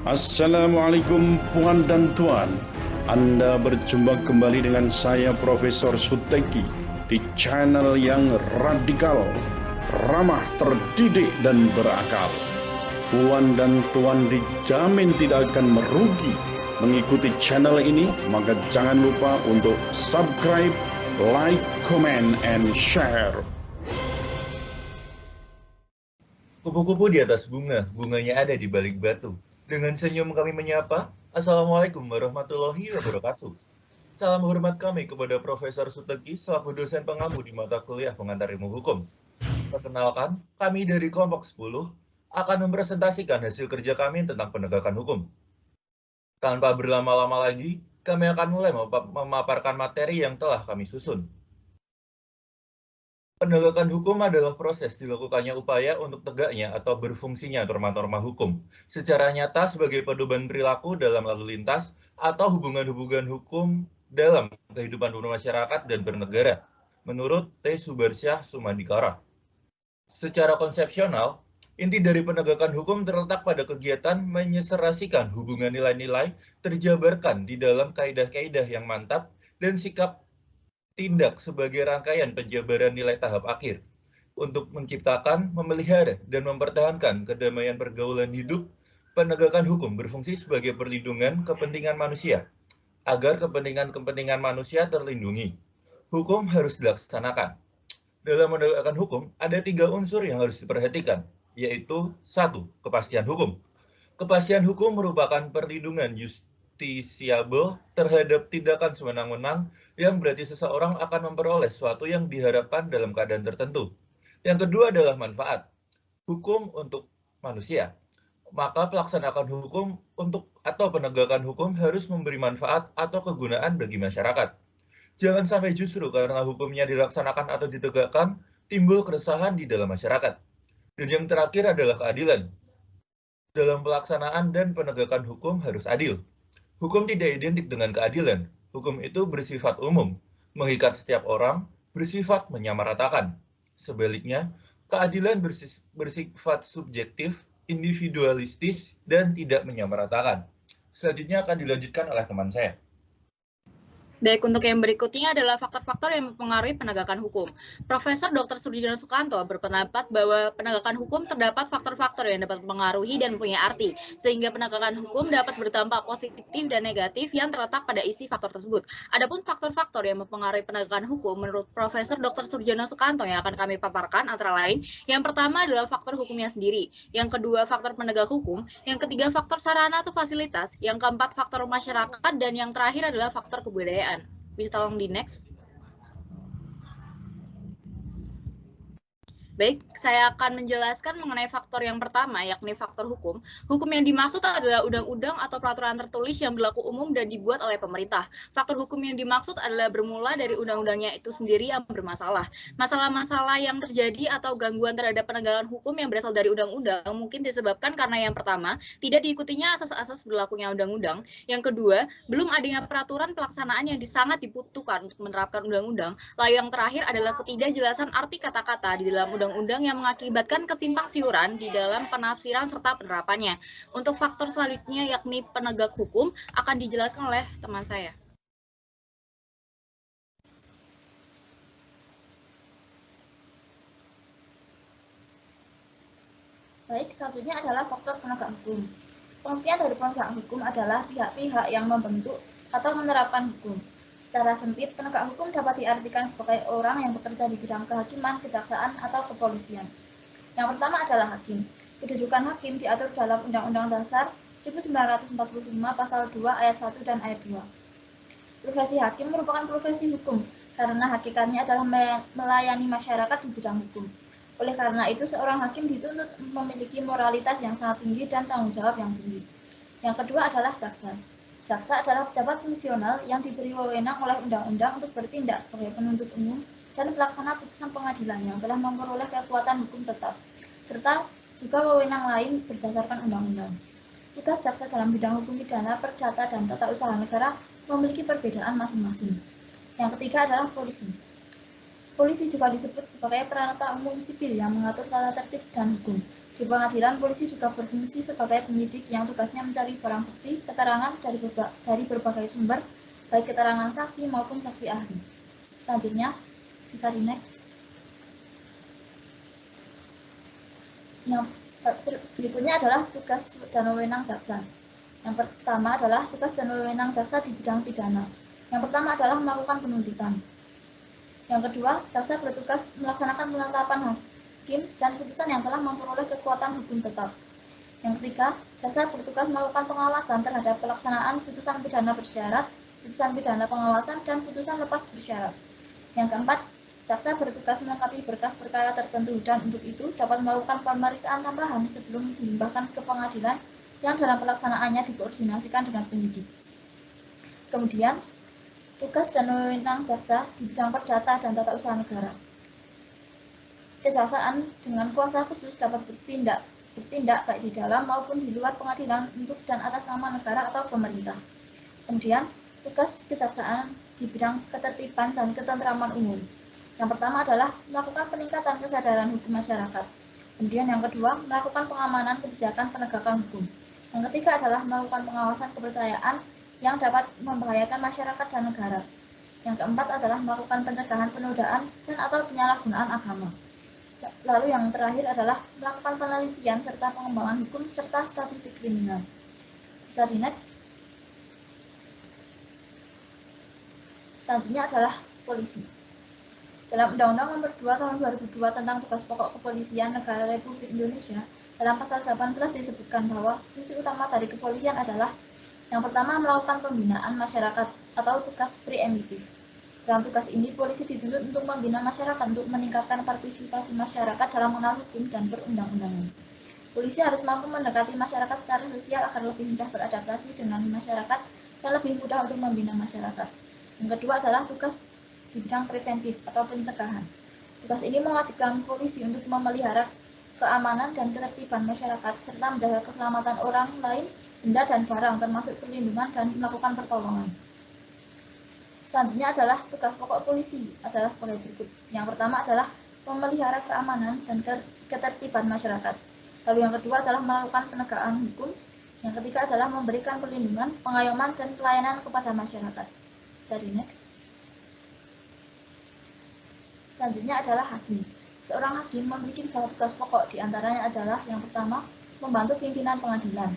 Assalamualaikum puan dan tuan. Anda berjumpa kembali dengan saya Profesor Suteki di channel yang radikal, ramah, terdidik, dan berakal. Puan dan tuan dijamin tidak akan merugi mengikuti channel ini, maka jangan lupa untuk subscribe, like, comment, and share. Kupu-kupu di atas bunga, bunganya ada di balik batu. Dengan senyum kami menyapa, Assalamualaikum warahmatullahi wabarakatuh. Salam hormat kami kepada Profesor Suteki selaku dosen pengampu di mata kuliah pengantar ilmu hukum. Perkenalkan, kami dari kelompok 10 akan mempresentasikan hasil kerja kami tentang penegakan hukum. Tanpa berlama-lama lagi, kami akan mulai memaparkan materi yang telah kami susun. Penegakan hukum adalah proses dilakukannya upaya untuk tegaknya atau berfungsinya norma-norma hukum secara nyata sebagai pedoman perilaku dalam lalu lintas atau hubungan-hubungan hukum dalam kehidupan bermasyarakat dan bernegara, menurut T. Subarsyah Sumandikara. Secara konsepsional, inti dari penegakan hukum terletak pada kegiatan menyeserasikan hubungan nilai-nilai terjabarkan di dalam kaidah-kaidah yang mantap dan sikap tindak sebagai rangkaian penjabaran nilai tahap akhir untuk menciptakan, memelihara, dan mempertahankan kedamaian pergaulan hidup. Penegakan hukum berfungsi sebagai perlindungan kepentingan manusia agar kepentingan-kepentingan manusia terlindungi. Hukum harus dilaksanakan. Dalam menegakkan hukum, ada 3 unsur yang harus diperhatikan, yaitu 1. Kepastian hukum. Kepastian hukum merupakan perlindungan justisiable terhadap tindakan sewenang-wenang yang berarti seseorang akan memperoleh sesuatu yang diharapkan dalam keadaan tertentu. Yang kedua adalah manfaat. Hukum untuk manusia. Maka pelaksanaan hukum atau penegakan hukum harus memberi manfaat atau kegunaan bagi masyarakat. Jangan sampai justru karena hukumnya dilaksanakan atau ditegakkan, timbul keresahan di dalam masyarakat. Dan yang terakhir adalah keadilan. Dalam pelaksanaan dan penegakan hukum harus adil. Hukum tidak identik dengan keadilan. Hukum itu bersifat umum, mengikat setiap orang, bersifat menyamaratakan. Sebaliknya, keadilan bersifat subjektif, individualistis, dan tidak menyamaratakan. Selanjutnya akan dilanjutkan oleh teman saya. Baik, untuk yang berikutnya adalah faktor-faktor yang mempengaruhi penegakan hukum. Profesor Dr. Sudiono Sukanto berpendapat bahwa penegakan hukum terdapat faktor-faktor yang dapat mempengaruhi dan punya arti, sehingga penegakan hukum dapat berdampak positif dan negatif yang terletak pada isi faktor tersebut. Adapun faktor-faktor yang mempengaruhi penegakan hukum menurut Profesor Dr. Sudiono Sukanto yang akan kami paparkan antara lain, yang pertama adalah faktor hukumnya sendiri, yang kedua faktor penegak hukum, yang ketiga faktor sarana atau fasilitas, yang keempat faktor masyarakat, dan yang terakhir adalah faktor kebudayaan. Bisa tolong di next. Baik, saya akan menjelaskan mengenai faktor yang pertama, yakni faktor hukum. Hukum yang dimaksud adalah undang-undang atau peraturan tertulis yang berlaku umum dan dibuat oleh pemerintah. Faktor hukum yang dimaksud adalah bermula dari undang-undangnya itu sendiri yang bermasalah. Masalah-masalah yang terjadi atau gangguan terhadap penegakan hukum yang berasal dari undang-undang mungkin disebabkan karena yang pertama, tidak diikutinya asas-asas berlakunya undang-undang. Yang kedua, belum adanya peraturan pelaksanaan yang sangat dibutuhkan untuk menerapkan undang-undang. Lalu yang terakhir adalah ketidakjelasan arti kata-kata di dalam undang-undang yang mengakibatkan kesimpang siuran di dalam penafsiran serta penerapannya. Untuk faktor selanjutnya yakni penegak hukum akan dijelaskan oleh teman saya. Baik, selanjutnya adalah faktor penegak hukum. Pengertian dari penegak hukum adalah pihak-pihak yang membentuk atau menerapkan hukum. Secara sempit, penegak hukum dapat diartikan sebagai orang yang bekerja di bidang kehakiman, kejaksaan, atau kepolisian. Yang pertama adalah hakim. Kedudukan hakim diatur dalam Undang-Undang Dasar 1945 Pasal 2 Ayat 1 dan Ayat 2. Profesi hakim merupakan profesi hukum karena hakikatnya adalah melayani masyarakat di bidang hukum. Oleh karena itu, seorang hakim dituntut memiliki moralitas yang sangat tinggi dan tanggung jawab yang tinggi. Yang kedua adalah jaksa. Jaksa adalah pejabat fungsional yang diberi wewenang oleh undang-undang untuk bertindak sebagai penuntut umum dan pelaksana putusan pengadilan yang telah memperoleh kekuatan hukum tetap, serta juga wewenang lain berdasarkan undang-undang. Tugas jaksa dalam bidang hukum pidana, perdata, dan tata usaha negara memiliki perbedaan masing-masing. Yang ketiga adalah polisi. Polisi juga disebut sebagai peranata umum sipil yang mengatur tata tertib dan hukum. Di pengadilan, polisi juga berfungsi sebagai penyidik yang tugasnya mencari barang bukti, keterangan dari berbagai sumber, baik keterangan saksi maupun saksi ahli. Selanjutnya, bisa di next. Yang berikutnya adalah tugas dan wewenang jaksa. Yang pertama adalah tugas dan wewenang jaksa di bidang pidana. Yang pertama adalah melakukan penuntutan. Yang kedua, jaksa bertugas melaksanakan penetapan hakim dan putusan yang telah memperoleh kekuatan hukum tetap. Yang ketiga, jaksa bertugas melakukan pengawasan terhadap pelaksanaan putusan pidana bersyarat, putusan pidana pengawasan, dan putusan lepas bersyarat. Yang keempat, jaksa bertugas melengkapi berkas perkara tertentu dan untuk itu dapat melakukan pemeriksaan tambahan sebelum dilimpahkan ke pengadilan yang dalam pelaksanaannya dikoordinasikan dengan penyidik. Kemudian, tugas dan wewenang jaksa di bidang perdata dan tata usaha negara. Kejaksaan dengan kuasa khusus dapat bertindak baik di dalam maupun di luar pengadilan untuk dan atas nama negara atau pemerintah. Kemudian, tugas kejaksaan di bidang ketertiban dan ketentraman umum. Yang pertama adalah melakukan peningkatan kesadaran hukum masyarakat. Kemudian yang kedua, melakukan pengamanan kebijakan penegakan hukum. Yang ketiga adalah melakukan pengawasan kepercayaan yang dapat membahayakan masyarakat dan negara. Yang keempat adalah melakukan pencegahan penodaan dan atau penyalahgunaan agama. Lalu yang terakhir adalah melakukan penelitian serta pengembangan hukum serta statistik kriminal. Bisa di next. Selanjutnya adalah polisi. Dalam Undang-Undang Nomor 2 Tahun 2002 tentang Tugas Pokok Kepolisian Negara Republik Indonesia, dalam pasal 18 disebutkan bahwa fungsi utama dari kepolisian adalah yang pertama melakukan pembinaan masyarakat atau tugas preemptif. Dalam tugas ini, polisi dituntut untuk membina masyarakat untuk meningkatkan partisipasi masyarakat dalam mengenal hukum dan perundang-undangan. Polisi harus mampu mendekati masyarakat secara sosial agar lebih mudah beradaptasi dengan masyarakat dan lebih mudah untuk membina masyarakat. Yang kedua adalah tugas di bidang preventif atau pencegahan. Tugas ini mewajibkan polisi untuk memelihara keamanan dan ketertiban masyarakat serta menjaga keselamatan orang lain, benda dan barang termasuk perlindungan dan melakukan pertolongan. Selanjutnya adalah tugas pokok polisi adalah sebagai berikut. Yang pertama adalah memelihara keamanan dan ketertiban masyarakat. Lalu yang kedua adalah melakukan penegakan hukum. Yang ketiga adalah memberikan perlindungan, pengayoman dan pelayanan kepada masyarakat. Jadi next. Selanjutnya adalah hakim. Seorang hakim memiliki 3 tugas pokok, diantaranya adalah yang pertama, membantu pimpinan pengadilan.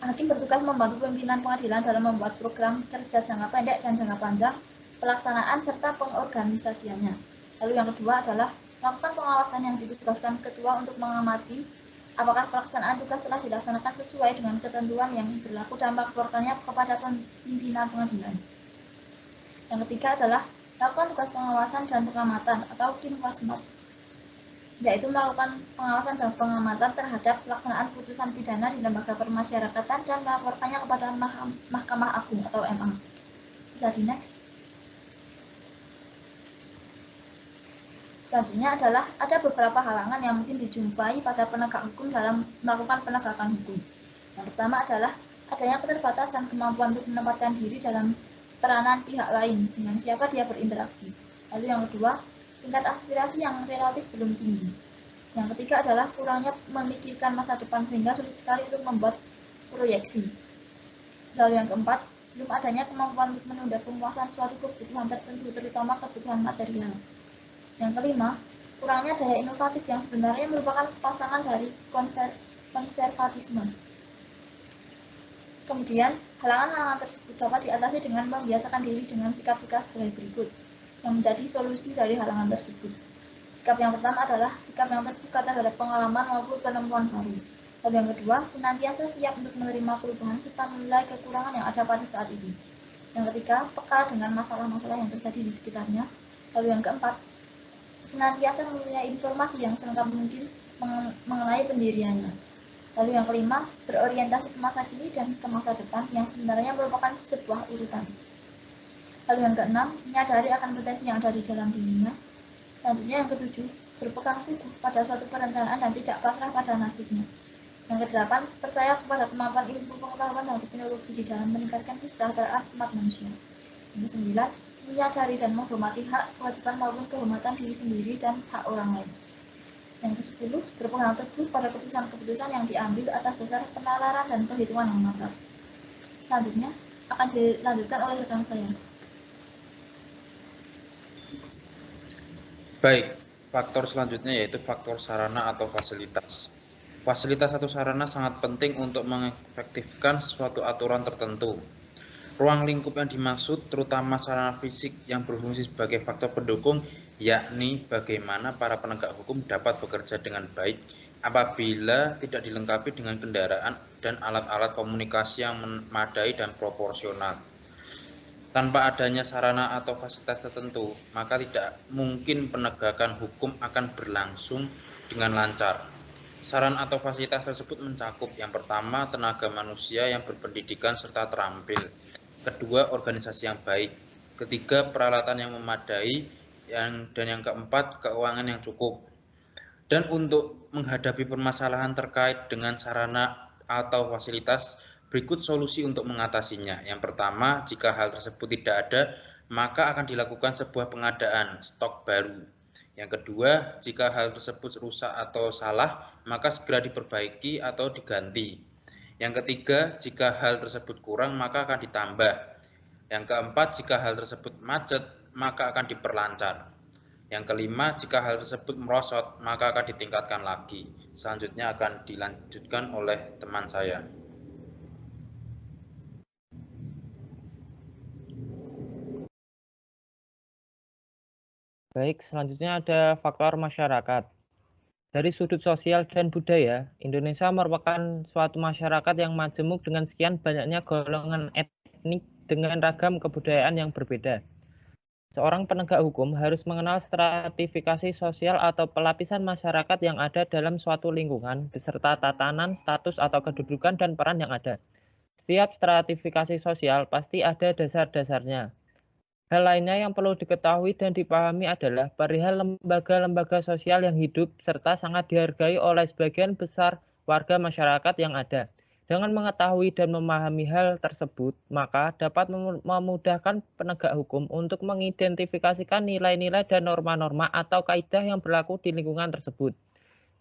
Hakim bertugas membantu pimpinan pengadilan dalam membuat program kerja jangka pendek dan jangka panjang, pelaksanaan serta pengorganisasiannya. Lalu yang kedua adalah melakukan pengawasan yang ditugaskan ketua untuk mengamati apakah pelaksanaan tugas telah dilaksanakan sesuai dengan ketentuan yang berlaku dan melaporkannya kepada pimpinan pengadilan. Yang ketiga adalah melakukan tugas pengawasan dan pengamatan atau Kinwasmat, yaitu melakukan pengawasan dan pengamatan terhadap pelaksanaan putusan pidana di lembaga permasyarakatan dan melaporkannya kepada Mahkamah Agung atau MA. Bisa di next. Selanjutnya adalah ada beberapa halangan yang mungkin dijumpai pada penegak hukum dalam melakukan penegakan hukum. Yang pertama adalah adanya keterbatasan kemampuan untuk menempatkan diri dalam peranan pihak lain dengan siapa dia berinteraksi. Lalu yang kedua, tingkat aspirasi yang relatif belum tinggi. Yang ketiga adalah kurangnya memikirkan masa depan sehingga sulit sekali untuk membuat proyeksi. Lalu yang keempat, belum adanya kemampuan untuk menunda pemuasan suatu kebutuhan tertentu, terutama kebutuhan material. Yang kelima, kurangnya daya inovatif yang sebenarnya merupakan pasangan dari konservatisme. Kemudian, halangan-halangan tersebut dapat diatasi dengan membiasakan diri dengan sikap tegas sebagai berikut, yang menjadi solusi dari halangan tersebut. Sikap yang pertama adalah sikap yang terbuka terhadap pengalaman maupun penemuan baru. Lalu yang kedua, senantiasa siap untuk menerima perubahan serta menilai kekurangan yang ada pada saat itu. Yang ketiga, peka dengan masalah-masalah yang terjadi di sekitarnya. Lalu yang keempat, senantiasa mempunyai informasi yang selengkap mungkin mengenai pendiriannya. Lalu yang kelima, berorientasi ke masa kini dan ke masa depan yang sebenarnya merupakan sebuah urutan. Lalu yang keenam, menyadari akan potensi yang ada di dalam dirinya. Selanjutnya yang ketujuh, berpegang teguh pada suatu perencanaan dan tidak pasrah pada nasibnya. Yang kedelapan, percaya kepada kemampuan ilmu pengetahuan dan teknologi di dalam meningkatkan kesejahteraan umat manusia. Yang kesembilan, menyadari dan menghormati hak, kewajiban maupun kehormatan diri sendiri dan hak orang lain. Yang ke-10, berpegang teguh pada keputusan-keputusan yang diambil atas dasar penalaran dan perhitungan yang matang. Selanjutnya akan dilanjutkan oleh rekan saya. Baik, faktor selanjutnya yaitu faktor sarana atau fasilitas. Fasilitas atau sarana sangat penting untuk mengefektifkan suatu aturan tertentu. Ruang lingkup yang dimaksud terutama sarana fisik yang berfungsi sebagai faktor pendukung, yakni bagaimana para penegak hukum dapat bekerja dengan baik apabila tidak dilengkapi dengan kendaraan dan alat-alat komunikasi yang memadai dan proporsional. Tanpa adanya sarana atau fasilitas tertentu, maka tidak mungkin penegakan hukum akan berlangsung dengan lancar. Saran atau fasilitas tersebut mencakup yang pertama, tenaga manusia yang berpendidikan serta terampil. Kedua, organisasi yang baik. Ketiga, peralatan yang memadai. Dan yang keempat, keuangan yang cukup. Dan untuk menghadapi permasalahan terkait dengan sarana atau fasilitas, berikut solusi untuk mengatasinya. Yang pertama, jika hal tersebut tidak ada, maka akan dilakukan sebuah pengadaan stok baru. Yang kedua, jika hal tersebut rusak atau salah, maka segera diperbaiki atau diganti. Yang ketiga, jika hal tersebut kurang, maka akan ditambah. Yang keempat, jika hal tersebut macet, maka akan diperlancar. Yang kelima, jika hal tersebut merosot, maka akan ditingkatkan lagi. Selanjutnya akan dilanjutkan oleh teman saya. Baik, selanjutnya ada faktor masyarakat. Dari sudut sosial dan budaya, Indonesia merupakan suatu masyarakat yang majemuk dengan sekian banyaknya golongan etnik dengan ragam kebudayaan yang berbeda. Seorang penegak hukum harus mengenal stratifikasi sosial atau pelapisan masyarakat yang ada dalam suatu lingkungan, beserta tatanan, status atau kedudukan dan peran yang ada. Setiap stratifikasi sosial pasti ada dasar-dasarnya. Hal lainnya yang perlu diketahui dan dipahami adalah perihal lembaga-lembaga sosial yang hidup serta sangat dihargai oleh sebagian besar warga masyarakat yang ada. Dengan mengetahui dan memahami hal tersebut, maka dapat memudahkan penegak hukum untuk mengidentifikasikan nilai-nilai dan norma-norma atau kaidah yang berlaku di lingkungan tersebut.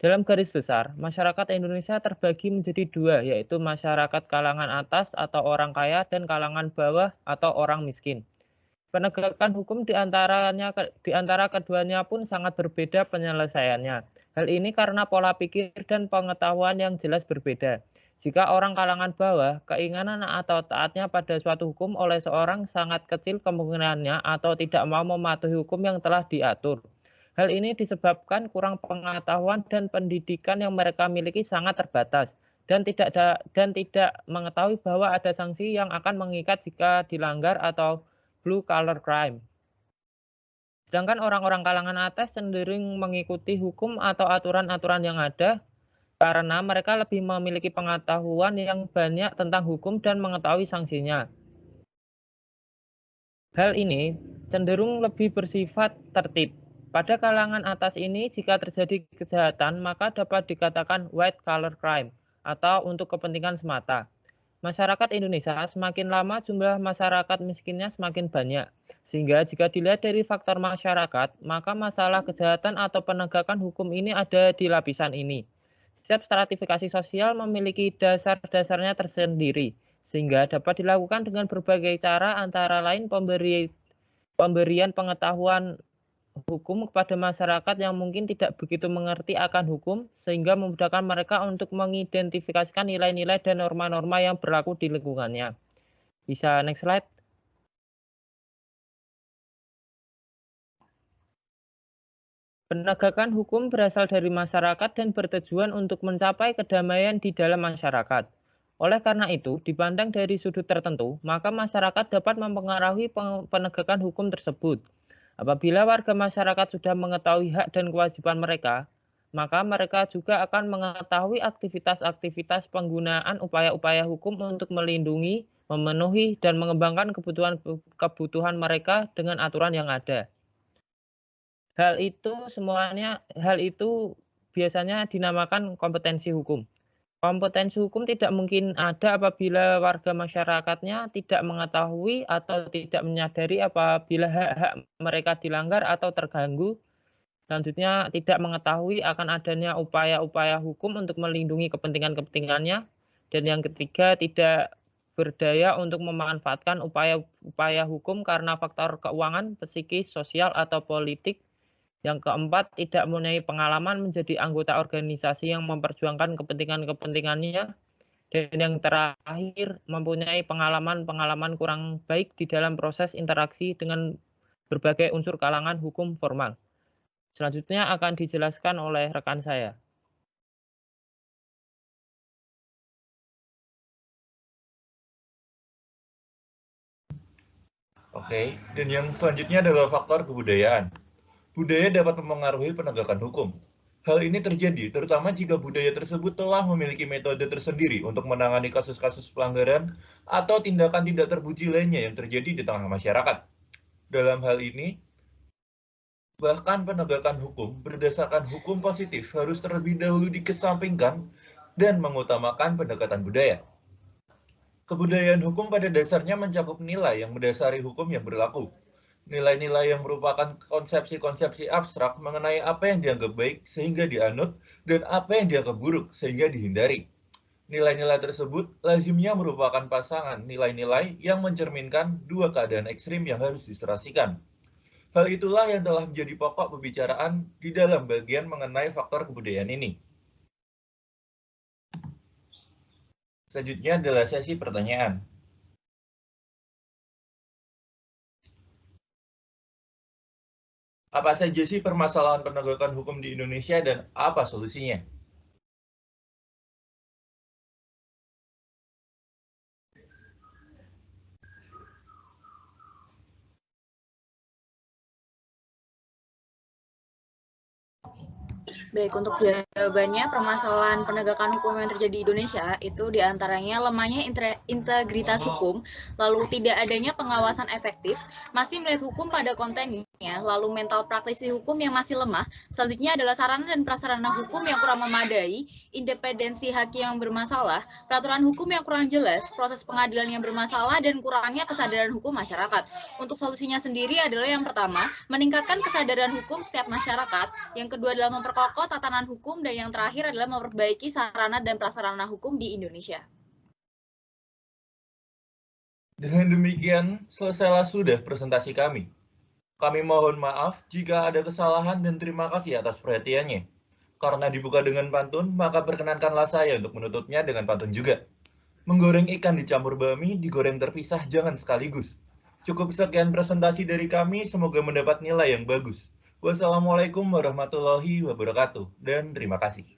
Dalam garis besar, masyarakat Indonesia terbagi menjadi dua, yaitu masyarakat kalangan atas atau orang kaya dan kalangan bawah atau orang miskin. Penegakan hukum di antara keduanya pun sangat berbeda penyelesaiannya. Hal ini karena pola pikir dan pengetahuan yang jelas berbeda. Jika orang kalangan bawah, keinginan atau taatnya pada suatu hukum oleh seorang sangat kecil kemungkinannya atau tidak mau mematuhi hukum yang telah diatur. Hal ini disebabkan kurang pengetahuan dan pendidikan yang mereka miliki sangat terbatas dan tidak mengetahui bahwa ada sanksi yang akan mengikat jika dilanggar atau blue collar crime. Sedangkan orang-orang kalangan atas cenderung mengikuti hukum atau aturan-aturan yang ada karena mereka lebih memiliki pengetahuan yang banyak tentang hukum dan mengetahui sanksinya. Hal ini cenderung lebih bersifat tertib. Pada kalangan atas ini, jika terjadi kejahatan, maka dapat dikatakan white collar crime atau untuk kepentingan semata. Masyarakat Indonesia semakin lama jumlah masyarakat miskinnya semakin banyak, sehingga jika dilihat dari faktor masyarakat, maka masalah kejahatan atau penegakan hukum ini ada di lapisan ini. Setiap stratifikasi sosial memiliki dasar-dasarnya tersendiri, sehingga dapat dilakukan dengan berbagai cara antara lain pemberian pengetahuan hukum kepada masyarakat yang mungkin tidak begitu mengerti akan hukum sehingga memudahkan mereka untuk mengidentifikasikan nilai-nilai dan norma-norma yang berlaku di lingkungannya. Bisa next slide. Penegakan hukum berasal dari masyarakat dan bertujuan untuk mencapai kedamaian di dalam masyarakat. Oleh karena itu, dipandang dari sudut tertentu, maka masyarakat dapat mempengaruhi penegakan hukum tersebut. Apabila warga masyarakat sudah mengetahui hak dan kewajiban mereka, maka mereka juga akan mengetahui aktivitas-aktivitas penggunaan upaya-upaya hukum untuk melindungi, memenuhi, dan mengembangkan kebutuhan mereka dengan aturan yang ada. Hal itu biasanya dinamakan kompetensi hukum. Kompetensi hukum tidak mungkin ada apabila warga masyarakatnya tidak mengetahui atau tidak menyadari apabila hak-hak mereka dilanggar atau terganggu. Selanjutnya, tidak mengetahui akan adanya upaya-upaya hukum untuk melindungi kepentingan-kepentingannya. Dan yang ketiga, tidak berdaya untuk memanfaatkan upaya-upaya hukum karena faktor keuangan, psikis, sosial, atau politik. Yang keempat, tidak mempunyai pengalaman menjadi anggota organisasi yang memperjuangkan kepentingan-kepentingannya. Dan yang terakhir, mempunyai pengalaman-pengalaman kurang baik di dalam proses interaksi dengan berbagai unsur kalangan hukum formal. Selanjutnya akan dijelaskan oleh rekan saya. Oke, dan yang selanjutnya adalah faktor kebudayaan. Budaya dapat mempengaruhi penegakan hukum. Hal ini terjadi terutama jika budaya tersebut telah memiliki metode tersendiri untuk menangani kasus-kasus pelanggaran atau tindakan tidak terpuji lainnya yang terjadi di tengah masyarakat. Dalam hal ini, bahkan penegakan hukum berdasarkan hukum positif harus terlebih dahulu dikesampingkan dan mengutamakan pendekatan budaya. Kebudayaan hukum pada dasarnya mencakup nilai yang mendasari hukum yang berlaku. Nilai-nilai yang merupakan konsepsi-konsepsi abstrak mengenai apa yang dianggap baik sehingga dianut dan apa yang dianggap buruk sehingga dihindari. Nilai-nilai tersebut lazimnya merupakan pasangan nilai-nilai yang mencerminkan dua keadaan ekstrim yang harus diserasikan. Hal itulah yang telah menjadi pokok pembicaraan di dalam bagian mengenai faktor kebudayaan ini. Selanjutnya adalah sesi pertanyaan. Apa saja sih permasalahan penegakan hukum di Indonesia dan apa solusinya? Baik, untuk jawabannya, permasalahan penegakan hukum yang terjadi di Indonesia itu diantaranya lemahnya integritas hukum, lalu tidak adanya pengawasan efektif, masih melihat hukum pada kontennya, lalu mental praktisi hukum yang masih lemah, selanjutnya adalah sarana dan prasarana hukum yang kurang memadai, independensi hakim yang bermasalah, peraturan hukum yang kurang jelas, proses pengadilan yang bermasalah, dan kurangnya kesadaran hukum masyarakat. Untuk solusinya sendiri adalah yang pertama, meningkatkan kesadaran hukum setiap masyarakat, yang kedua adalah memperkokoh tatanan hukum, dan yang terakhir adalah memperbaiki sarana dan prasarana hukum di Indonesia. Dengan demikian, selesailah sudah presentasi kami. Kami mohon maaf jika ada kesalahan dan terima kasih atas perhatiannya. Karena dibuka dengan pantun, maka perkenankanlah saya untuk menutupnya dengan pantun juga. Menggoreng ikan dicampur bami, digoreng terpisah jangan sekaligus. Cukup sekian presentasi dari kami, semoga mendapat nilai yang bagus. Wassalamualaikum warahmatullahi wabarakatuh, dan terima kasih.